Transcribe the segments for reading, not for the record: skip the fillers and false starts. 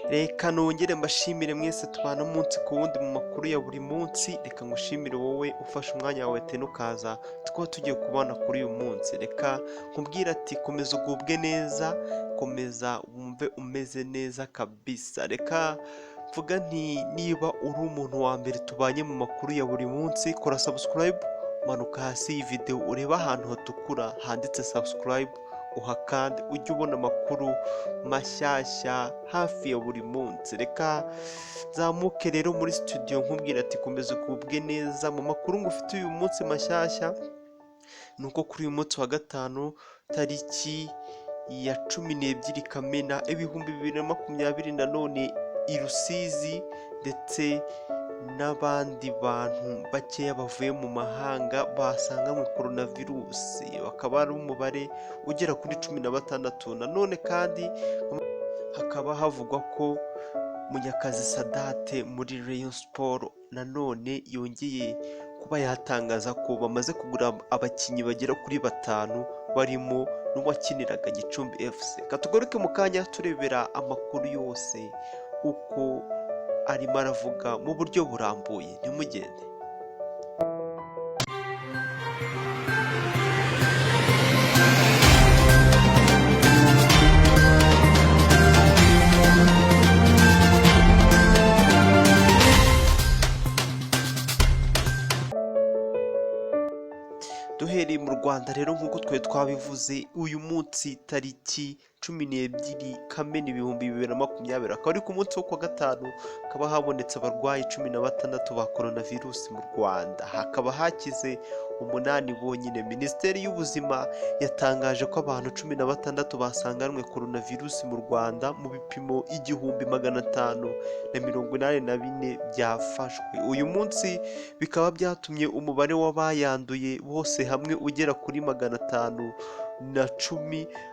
Reka nongere mbashimire mwese tubana umunsi ku wundi mu makuru ya buri munsi. Reka ngushimire wowe ufashe umwanya wawe tena ukaza tukaba tugiye kubana kuri uyu munsi. Reka nkubwire ati komeza ugubwe neza, komeza wumve umeze neza kabisa. Reka mvuga nti niba uri umuntu wa mbere tubanye mu makuru ya buri munsi, kora subscribe, manuka hasi iyi video urebe ahantu hatukura handitse subscribe, uhakande ujye ubona amakuru mashyashya hafi ya buri munsi. Reka nzamuke rero muri studio nkubwira ati komeza ugubwe neza mu makuru ngufite uyu munsi mashyashya. Nuko kuri uyu munsi wa gatanu tariki ya 12 Kamena 2020 nanone i Rusizi ndetse n'abandi bantu bakeya bavuye mu mahanga basanganywe coronavirus, bakaba ari umubare ugera kuri 16. Nanone kandi hakaba havugwa ko Munyakazi Sadate muri Rayon Sport nanone yongeye kuba yatangaza ko bamaze kugura abakinnyi bagera kuri 5 barimo n'uwakiniraga Gicumbi FC. Katugaruke mu kanya turebera amakuru yose uko arimo aravuga mu buryo burambuye, ntimugende. Duhereye mu Rwanda rero nk'uko twari twabivuze, uyu munsi tariki 12 Kamena 2020 akaba ari ku munsi wo kuwa gatanu, hakaba habonetse abarwayi 16 ba coronavirus mu Rwanda, hakaba hakize 8 bonyine. Minisiteri y'Ubuzima yatangaje ko abantu 16 basanganywe coronavirus mu Rwanda mu bipimo 1584 byafashwe. Uyu munsi bikaba byatumye umubare w'abayanduye bose hamwe ugera kuri 510.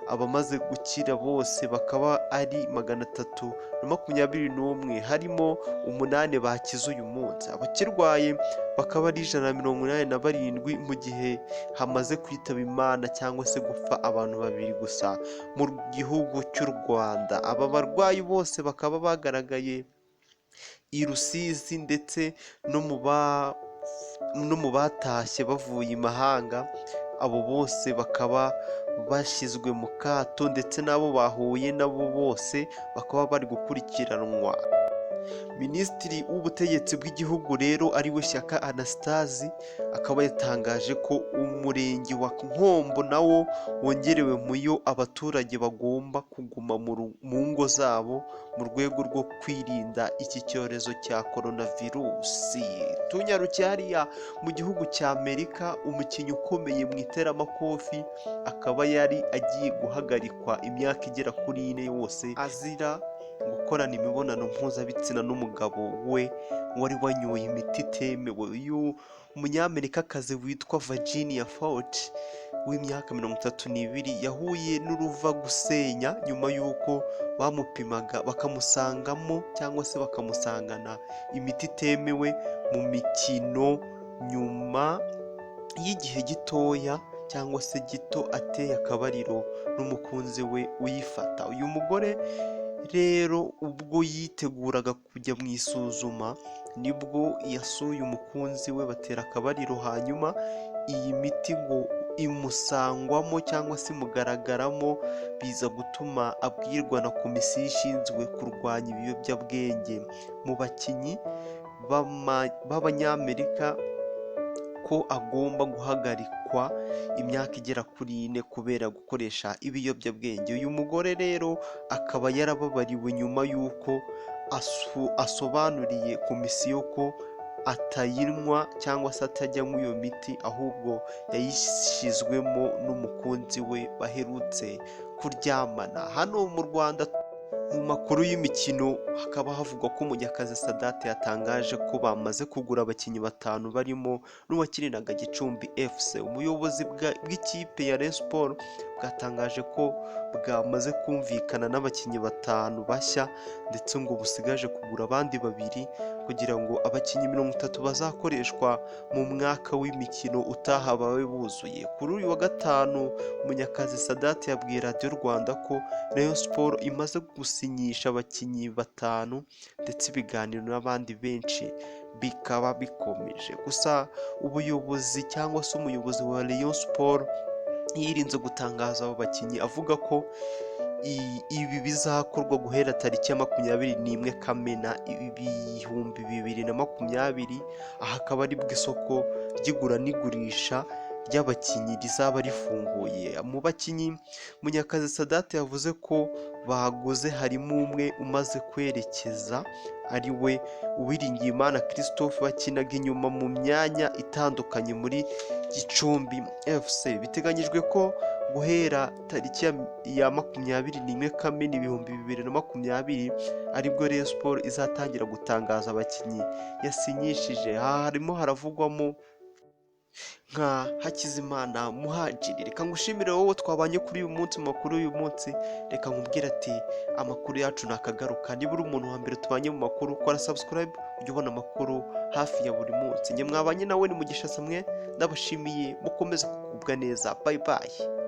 Abamaze gukira bose bakaba ari 321, harimo 8 bakize uyu munsi. Abakirwaye bakaba ari 187, mu gihe hamaze kwitaba Imana cyangwa se gupfa abantu 2 gusa mu gihugu cy'u Rwanda. Aba barwayi bose bakaba bagaragaye i Rusizi ndetse no mu batashye bavuye imahanga. Abo bose bakaba bashyizwe mu kato ndetse n'abo bahuye nabo bose bakaba bari gukurikiranwa. Minisitiri w'ubutegetsi bw'igihugu rero ariwe Shyaka Anastase akaba yatangaje ko umurenge wa Nkombo nawo wongerewe muyo abaturage bagomba kuguma mu ngo zabo mu rwego rwo kwirinda iki cyorezo cya coronavirus. Tunyarukiye hariya mu gihugu cya Amerika, umukinnyi ukomeye mu iteramakofi akaba yari agiye guhagarikwa imyaka igera kuri 4 yose azira gukorana imibonano mpuzabitsina n'umugabo we wari wanyoye imiti itemewe. Uyu umunyamerikakazi witwa Virginia Fauci w'imyaka 32 yahuye n'uruva gusenya nyuma y'uko bamupimaga bakamusangamo cyangwa se bakamusangana imiti itemewe mu mikino, nyuma y'igihe gitoya cyangwa se gito ateye akabariro n'umukunzi we uyifata. Uyu mugore rero ubwo yiteguraga kujya mu isuzuma nibwo yasuye umukunzi we batera akabariro, hanyuma iyi miti ngo imusangwamo cyangwa se imugaragaramo, biza gutuma abwirwa na komisiyo ishinzwe kurwanya ibiyobyabwenge mu bakinnyi b'Abanyamerika ko agomba guhagarikwa imyaka igera kuri 4 kubera gukoresha ibiyobyabwenge. Uyu mugore rero akaba yarababariwe nyuma y'uko asobanuriye komisiyo ko atayinywa cyangwa se atajyanywa iyo miti, ahubwo yayishyizwemo n'umukunzi we baherutse kuryamana. Hano mu Rwanda mu makuru y'imikino hakaba havugwa ko Munyakazi Sadate yatangaje ko bamaze kugura abakinnyi 5 barimo n'uwakiniraga Gicumbi FC. Ubuyobozi bw'ikipe ya Rayon Sport bwatangaje ko bwamaze kumvikana n'abakinnyi 5 bashya ndetse ngo busigaje kugura abandi 2 kugira ngo abakinnyi 30 bazakoreshwa mu mwaka w'imikino utaha babe buzuye. Kuri uyu wa 5 Munyakazi Sadate yabwiye Radio Rwanda ko Rayon Sport imaze gusinya gusinyisha abakinnyi 5 ndetse ibiganiro n'abandi benshi bikaba bikomeje. Gusa ubuyobozi cyangwa se umuyobozi wa Rayon Sport yirinze gutangaza abo bakinnyi avuga ko ibi bizakorwa guhera tariki ya 21 Kamena 2020. Aha akaba ari bwo isoko ry'igura n'igurisha ry'abakinnyi rizaba rifunguye. Mu bakinnyi Munyakazi Sadat yavuze ko baguze harimo umwe umaze kwerekeza ari we Uwiringiyimana Christophe bakinaga inyuma mu myanya itandukanye muri Gicumbi FC. Biteganyijwe ko guhera tariki ya 21 Kamena 2020 aribwo Rayon Sport izatangira gutangaza abakinnyi yasinyishije. Aha harimo haravugwamo nka Hakizimana Muhadjili. Reka ngushimire wowe twabanye kuri uyu munsi makuru y'uyu munsi. Reka nkubwire ati amakuru yacu nakagaruka. Niba uri umuntu wa mbere tubanye mu makuru, kora subscribe ujye ubona amakuru hafi ya buri munsi. Njye mwabanye nawe ni Mugisha Samwe, ndabashimiye mukomeze kugubwa neza. Bye bye.